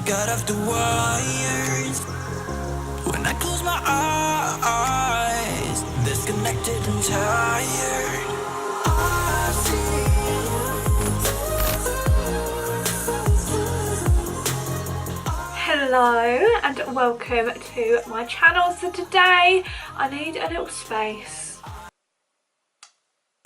got off the wires. When I close my eyes, disconnected and tired. I see. Hello and welcome to my channel. So today I need a little space.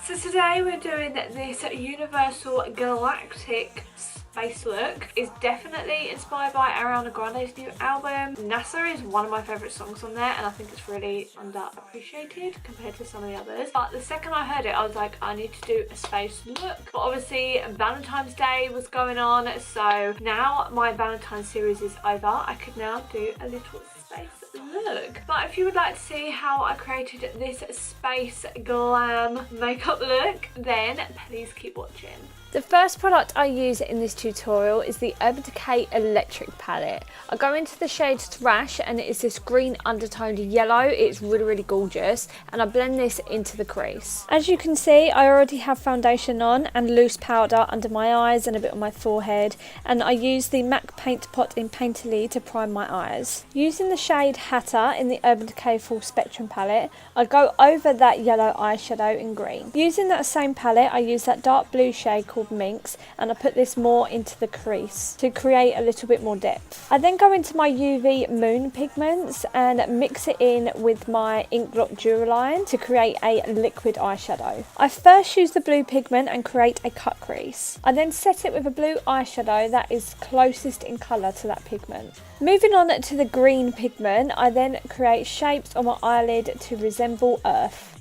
So today we're doing this Universal Galactic space look. It's definitely inspired by Ariana Grande's new album. NASA is one of my favourite songs on there, and I think it's really underappreciated compared to some of the others. But the second I heard it, I was like, I need to do a space look. But obviously Valentine's Day was going on, so now my Valentine's series is over. I could now do a little space look. But if you would like to see how I created this space glam makeup look, then please keep watching. The first product I use in this tutorial is the Urban Decay Electric palette. I go into the shade Riche, and it is this green undertoned yellow. It's really gorgeous, and I blend this into the crease. As you can see, I already have foundation on and loose powder under my eyes and a bit on my forehead, and I use the MAC Paint Pot in Painterly to prime my eyes. Using the shade Hatter in the Urban Decay Full Spectrum palette, I go over that yellow eyeshadow in green. Using that same palette, I use that dark blue shade called Minx, and I put this more into the crease to create a little bit more depth. I then go into my UV Moon pigments and mix it in with my INGLOT Duraline to create a liquid eyeshadow. I first use the blue pigment and create a cut crease. I then set it with a blue eyeshadow that is closest in colour to that pigment. Moving on to the green pigment, I then create shapes on my eyelid to resemble Earth.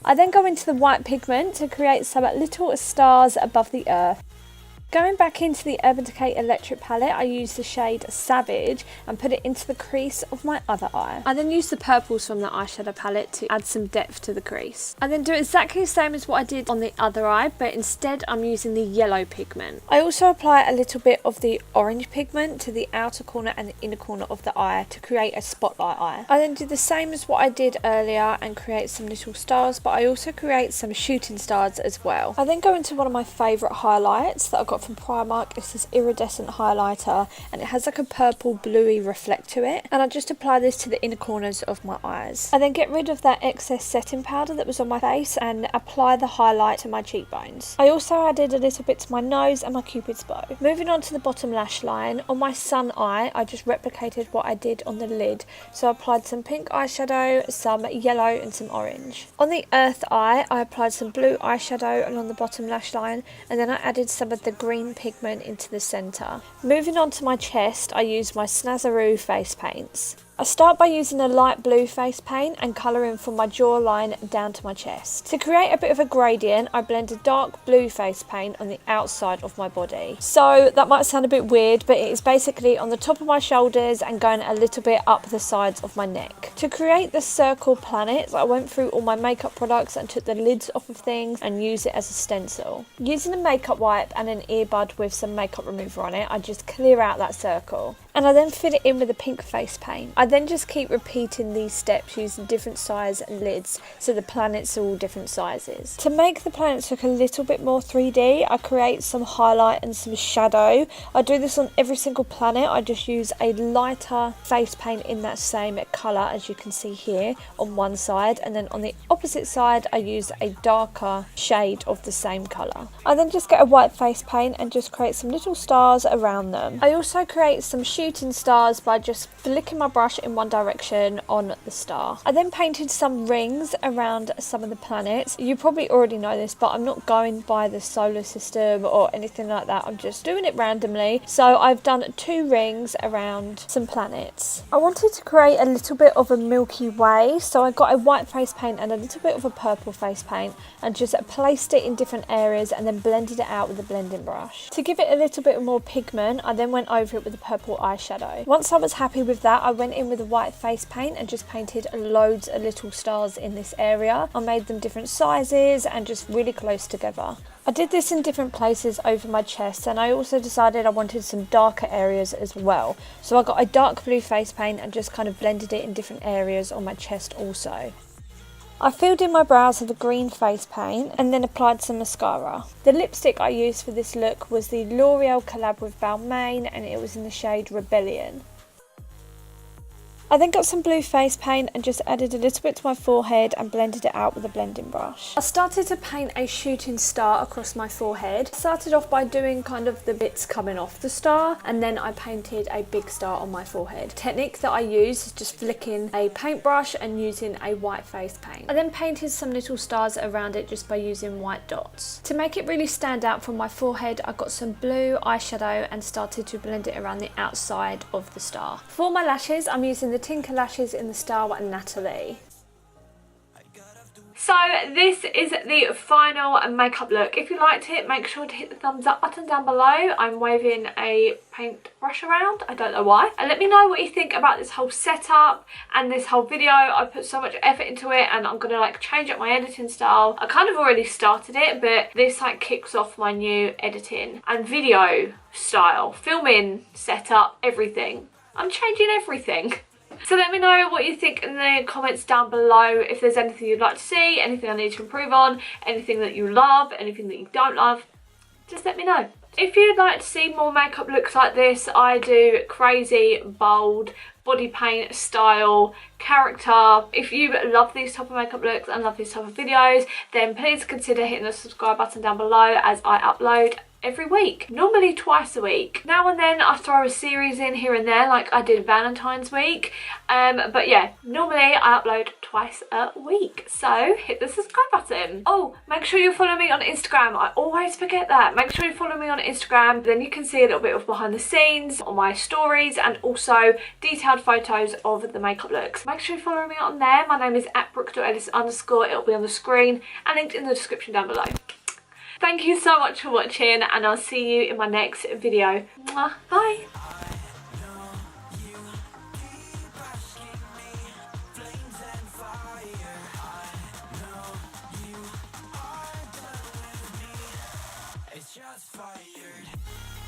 I then go into the white pigment to create some little stars above the earth. Going back into the Urban Decay Electric palette, I use the shade Savage and put it into the crease of my other eye. I then use the purples from the eyeshadow palette to add some depth to the crease. I then do exactly the same as what I did on the other eye, but instead I'm using the yellow pigment. I also apply a little bit of the orange pigment to the outer corner and the inner corner of the eye to create a spotlight eye. I then do the same as what I did earlier and create some little stars, but I also create some shooting stars as well. I then go into one of my favourite highlights that I got from Primark. It's this iridescent highlighter, and it has like a purple bluey reflect to it, and I just apply this to the inner corners of my eyes. I then get rid of that excess setting powder that was on my face and apply the highlight to my cheekbones. I also added a little bit to my nose and my cupid's bow. Moving on to the bottom lash line, on my sun eye I just replicated what I did on the lid, so I applied some pink eyeshadow, some yellow and some orange. On the earth eye I applied some blue eyeshadow along the bottom lash line, and then I added some of the green pigment into the centre. Moving on to my chest, I use my SNAZAROO face paints. I start by using a light blue face paint and colouring from my jawline down to my chest. To create a bit of a gradient, I blend a dark blue face paint on the outside of my body. So that might sound a bit weird, but it is basically on the top of my shoulders and going a little bit up the sides of my neck. To create the circle planets, I went through all my makeup products and took the lids off of things and used it as a stencil. Using a makeup wipe and an earbud with some makeup remover on it, I just clear out that circle. And I then fill it in with a pink face paint. I then just keep repeating these steps using different size lids, so the planets are all different sizes. To make the planets look a little bit more 3D, I create some highlight and some shadow. I do this on every single planet. I just use a lighter face paint in that same colour as you can see here on one side, and then on the opposite side I use a darker shade of the same colour. I then just get a white face paint and just create some little stars around them. I also create some shooting stars by just flicking my brush in one direction on the star. I then painted some rings around some of the planets. You probably already know this, but I'm not going by the solar system or anything like that. I'm just doing it randomly. So I've done 2 rings around some planets. I wanted to create a little bit of a Milky Way, so I got a white face paint and a little bit of a purple face paint and just placed it in different areas and then blended it out with a blending brush. To give it a little bit more pigment, I then went over it with a purple eyeshadow. Once I was happy with that, I went in with a white face paint and just painted loads of little stars in this area. I made them different sizes and just really close together. I did this in different places over my chest, and I also decided I wanted some darker areas as well. So I got a dark blue face paint and just kind of blended it in different areas on my chest also. I filled in my brows with a green face paint and then applied some mascara. The lipstick I used for this look was the L'Oreal collab with Balmain, and it was in the shade Rebellion. I then got some blue face paint and just added a little bit to my forehead and blended it out with a blending brush. I started to paint a shooting star across my forehead. I started off by doing kind of the bits coming off the star, and then I painted a big star on my forehead. The technique that I use is just flicking a paintbrush and using a white face paint. I then painted some little stars around it just by using white dots. To make it really stand out from my forehead, I got some blue eyeshadow and started to blend it around the outside of the star. For my lashes, I'm using the Tinker lashes in the style Natalie. So this is the final makeup look. If you liked it, make sure to hit the thumbs up button down below. I'm waving a paintbrush around, I don't know why. And let me know what you think about this whole setup and this whole video. I put so much effort into it, and I'm gonna like change up my editing style. I kind of already started it, but this like kicks off my new editing and video style, filming setup, everything. I'm changing everything. So let me know what you think in the comments down below. If there's anything you'd like to see, anything I need to improve on, anything that you love, anything that you don't love, just let me know. If you'd like to see more makeup looks like this, I do crazy, bold, body paint style, character. If you love these type of makeup looks and love these type of videos, then please consider hitting the subscribe button down below, as I upload every week, normally twice a week. Now and then I throw a series in here and there, like I did Valentine's week, but yeah, normally I upload twice a week, so hit the subscribe button. Oh, make sure you follow me on Instagram. I always forget that. Make sure you follow me on Instagram, then you can see a little bit of behind the scenes on my stories and also detailed photos of the makeup looks. Make sure you follow me on there. My name is @Brooke.Ellis_. It'll be on the screen and linked in the description down below. Thank you so much for watching, and I'll see you in my next video. Mwah, bye! It's just fired.